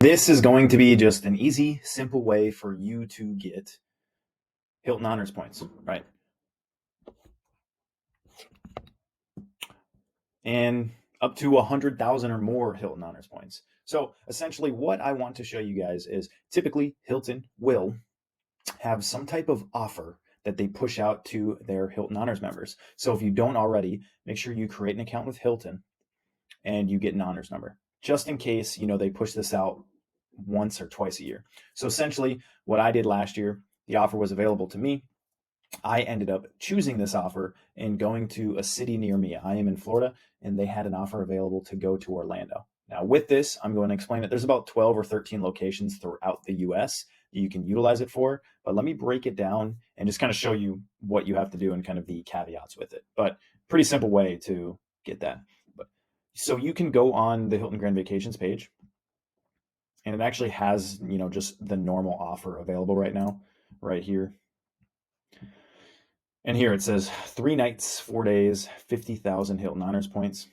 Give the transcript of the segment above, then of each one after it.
This is going to be just an easy, simple way for you to get Hilton Honors points, right? And up to 100,000 or more Hilton Honors points. So essentially, what I want to show you guys is typically Hilton will have some type of offer that they push out to their Hilton Honors members. So if you don't already, make sure you create an account with Hilton and you get an honors number just in case, they push this out once or twice a year. So essentially, what I did last year, the offer was available to me. I ended up choosing this offer and going to a city near me. I am in Florida, and they had an offer available to go to Orlando. Now, with this, I'm going to explain it. There's about 12 or 13 locations throughout the US that you can utilize it for, but let me break it down and just kind of show you what you have to do and kind of the caveats with it. But pretty simple way to get that. But so you can go on the Hilton Grand Vacations page, and it actually has, just the normal offer available right now, right here. And here it says 3 nights, 4 days, 50,000 Hilton Honors points.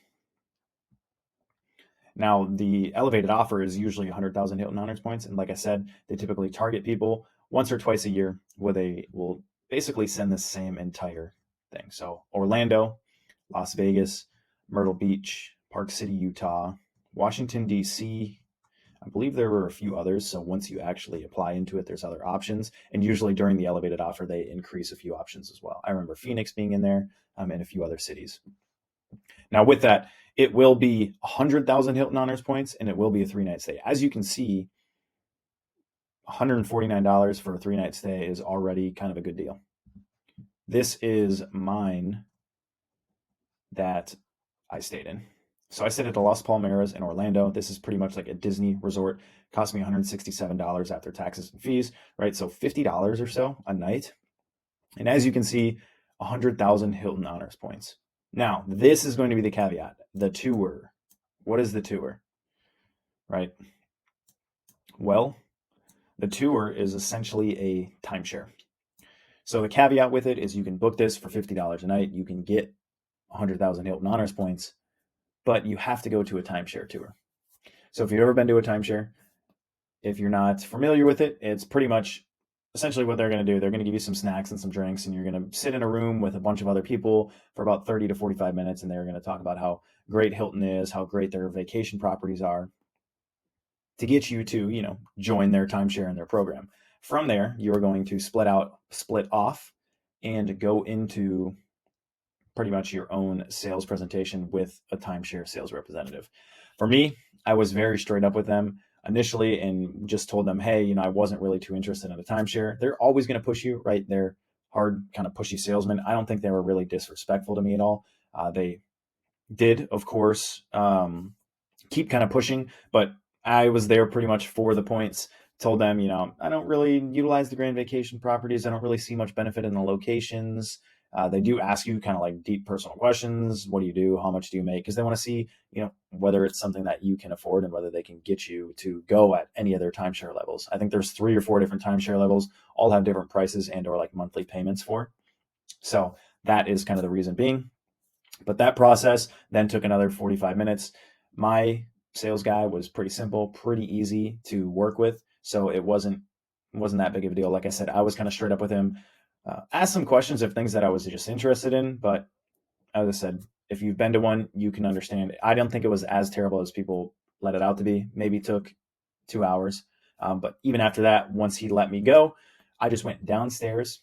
Now, the elevated offer is usually 100,000 Hilton Honors points. And like I said, they typically target people once or twice a year where they will basically send the same entire thing. So Orlando, Las Vegas, Myrtle Beach, Park City, Utah, Washington, D.C., I believe there were a few others. So once you actually apply into it, there's other options. And usually during the elevated offer, they increase a few options as well. I remember Phoenix being in there, and a few other cities. Now, with that, it will be 100,000 Hilton Honors points, and it will be a 3-night stay. As you can see, $149 for a 3-night stay is already kind of a good deal. This is mine that I stayed in. So I stayed at the Las Palmeras in Orlando. This is pretty much like a Disney resort. Cost me $167 after taxes and fees, right? So $50 or so a night. And as you can see, 100,000 Hilton Honors points. Now, this is going to be the caveat. The tour. What is the tour? Right? Well, the tour is essentially a timeshare. So the caveat with it is you can book this for $50 a night. You can get 100,000 Hilton Honors points, but you have to go to a timeshare tour. So if you've ever been to a timeshare, if you're not familiar with it, it's pretty much essentially what they're going to do. They're going to give you some snacks and some drinks, and you're going to sit in a room with a bunch of other people for about 30 to 45 minutes, and they're going to talk about how great Hilton is, how great their vacation properties are, to get you to, join their timeshare in their program. From there, you're going to split off, and go into pretty much your own sales presentation with a timeshare sales representative. For me, I was very straight up with them initially and just told them, hey, I wasn't really too interested in a timeshare. They're always going to push you, right? They're hard, kind of pushy salesmen. I don't think they were really disrespectful to me at all. They did, of course, keep kind of pushing, but I was there pretty much for the points. Told them, I don't really utilize the Grand Vacation properties. I don't really see much benefit in the locations. They do ask you kind of like deep personal questions. What do you do? How much do you make? Because they want to see, whether it's something that you can afford and whether they can get you to go at any of their timeshare levels. I think there's 3 or 4 different timeshare levels, all have different prices and or like monthly payments for. So that is kind of the reason being. But that process then took another 45 minutes. My sales guy was pretty simple, pretty easy to work with. So it wasn't that big of a deal. Like I said, I was kind of straight up with him. Asked some questions of things that I was just interested in, but as I said, if you've been to one, you can understand. I don't think it was as terrible as people let it out to be. Maybe took 2 hours. But even after that, once he let me go, I just went downstairs,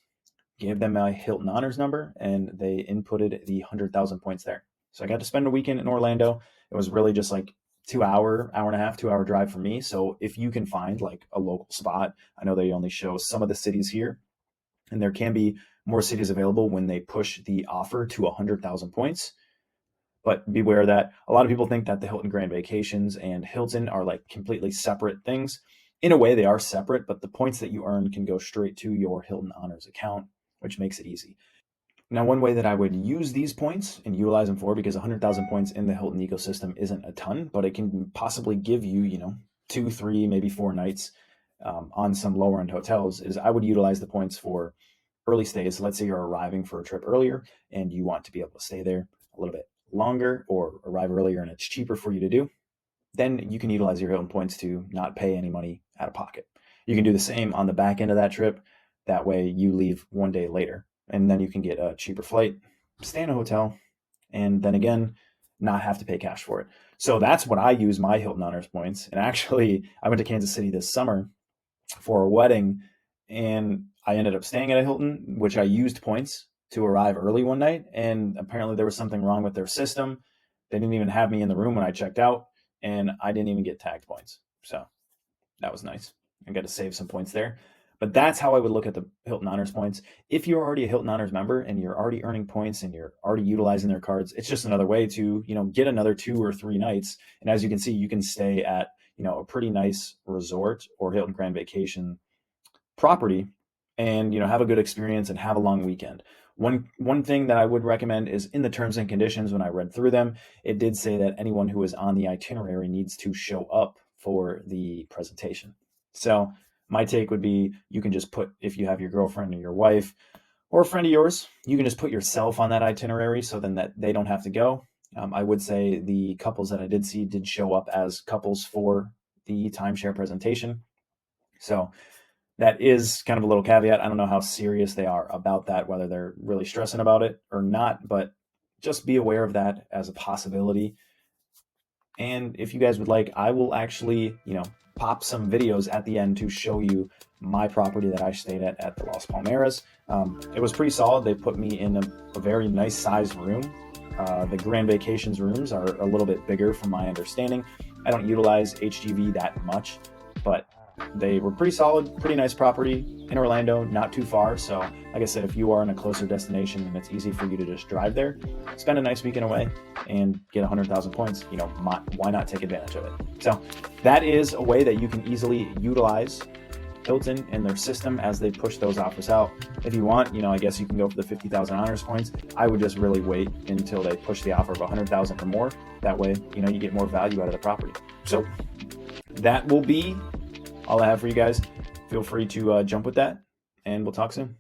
gave them my Hilton Honors number, and they inputted the 100,000 points there. So I got to spend a weekend in Orlando. It was really just like 2 hour and a half, 2 hour drive for me. So if you can find like a local spot, I know they only show some of the cities here, and there can be more cities available when they push the offer to 100,000 points. But beware that a lot of people think that the Hilton Grand Vacations and Hilton are like completely separate things. In a way, they are separate, but the points that you earn can go straight to your Hilton Honors account, which makes it easy. Now, one way that I would use these points and utilize them for, because 100,000 points in the Hilton ecosystem isn't a ton, but it can possibly give you, 2, 3, maybe 4 nights on some lower end hotels, is I would utilize the points for early stays. Let's say you're arriving for a trip earlier and you want to be able to stay there a little bit longer or arrive earlier and it's cheaper for you to do. then you can utilize your Hilton points to not pay any money out of pocket. You can do the same on the back end of that trip. That way you leave one day later, and then you can get a cheaper flight, stay in a hotel, and then again, not have to pay cash for it. So that's what I use my Hilton Honors points. And actually, I went to Kansas City this summer for a wedding, and I ended up staying at a Hilton, which I used points to arrive early one night. And apparently there was something wrong with their system. They didn't even have me in the room when I checked out, and I didn't even get tagged points. So that was nice. I got to save some points there. But that's how I would look at the Hilton Honors points. If you're already a Hilton Honors member and you're already earning points and you're already utilizing their cards, it's just another way to, get another 2 or 3 nights. And as you can see, you can stay at, a pretty nice resort or Hilton Grand Vacation property and, have a good experience and have a long weekend. One thing that I would recommend is in the terms and conditions, when I read through them, it did say that anyone who is on the itinerary needs to show up for the presentation. So my take would be, you can just put, if you have your girlfriend or your wife or a friend of yours, you can just put yourself on that itinerary so then that they don't have to go. I would say the couples that I did see did show up as couples for the timeshare presentation. So that is kind of a little caveat. I don't know how serious they are about that, whether they're really stressing about it or not, but just be aware of that as a possibility. And if you guys would like, I will actually, pop some videos at the end to show you my property that I stayed at the Las Palmeras. It was pretty solid. They put me in a very nice sized room. The Grand Vacations rooms are a little bit bigger from my understanding. I don't utilize HGV that much, but they were pretty solid, pretty nice property in Orlando, not too far. So like I said, if you are in a closer destination and it's easy for you to just drive there, spend a nice weekend away and get 100,000 points, why not take advantage of it? So that is a way that you can easily utilize Hilton and their system as they push those offers out. If you want, I guess you can go for the 50,000 honors points. I would just really wait until they push the offer of 100,000 or more. That way, you get more value out of the property. So that will be all I have for you guys. Feel free to jump with that, and we'll talk soon.